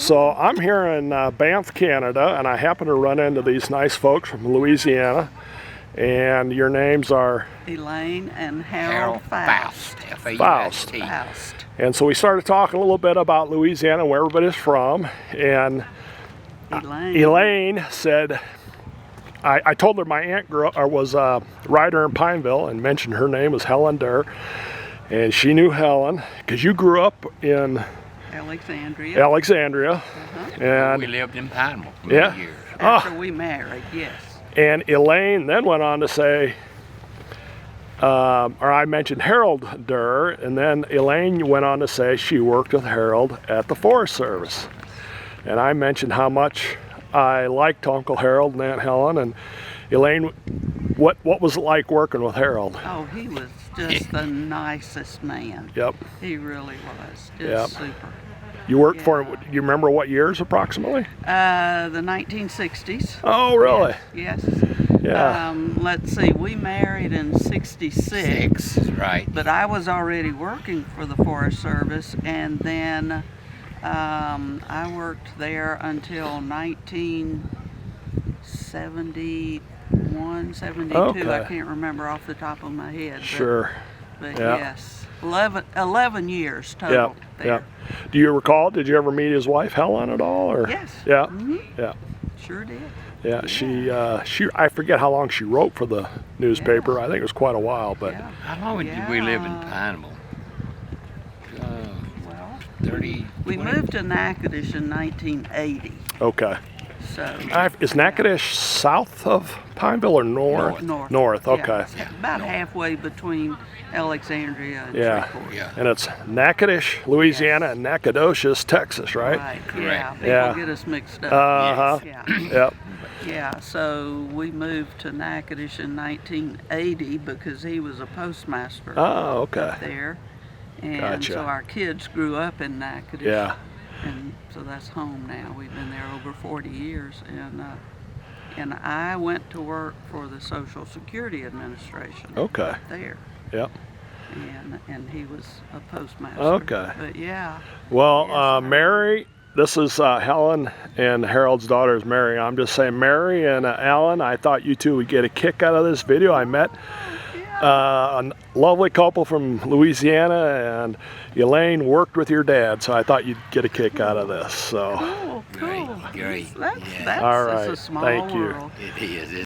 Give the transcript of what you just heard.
So I'm here in Banff, Canada, and I happen to run into these nice folks from Louisiana. And your names are? Elaine and Harold Faust. Faust. And so we started talking a little bit about Louisiana, where everybody's from. And Elaine said, I told her my aunt was a writer in Pineville and mentioned her name was Helen Derr. And she knew Helen because you grew up in Alexandria. And we lived in Pineville for many years. After we married, yes. And Elaine then went on to say, or I mentioned Harold Derr, and then Elaine went on to say she worked with Harold at the Forest Service. And I mentioned how much I liked Uncle Harold and Aunt Helen. And Elaine, what was it like working with Harold? Oh, he was just the nicest man. Yep. He really was. Just super. You worked for him, do you remember what years approximately? The 1960s. Oh, really? Yes. Yeah. Let's see, we married in 66. Right. But I was already working for the Forest Service, and then I worked there until 1971, 72. Okay. I can't remember off the top of my head. Sure. But yes, 11 years total there. Yeah. Do you recall, did you ever meet his wife, Helen, at all? Or? Yes. Yeah. Mm-hmm. Yeah. Sure did. Yeah, she I forget how long she wrote for the newspaper. I think it was quite a while, but. Yeah. How long did we live in Pineville? Well, 30. we moved to Natchitoches in 1980. Okay. So. Is Natchitoches south of Pineville or north? North. Okay. Yeah. About halfway between Alexandria and Shreveport. Yeah. And it's Natchitoches, Louisiana, and Nacogdoches, Texas, right? Right. Correct. Yeah. People get us mixed up. Yeah. Yep. Yeah. So we moved to Natchitoches in 1980 because he was a postmaster. Oh, okay. Up there. And Gotcha. so our kids grew up in Natchitoches. Yeah. And so that's home now. We've been there over 40 years. And I went to work for the Social Security Administration. Okay. Up there. Yep. And he was a postmaster. Okay. But yeah. Well, Yes, Mary, this is Helen and Harold's daughter is Mary. I'm just saying, Mary and Alan, I thought you two would get a kick out of this video. I met a lovely couple from Louisiana, and Elaine worked with your dad, so I thought you'd get a kick out of this. So. Cool. Great. That's All right. a small Thank you. world. It is.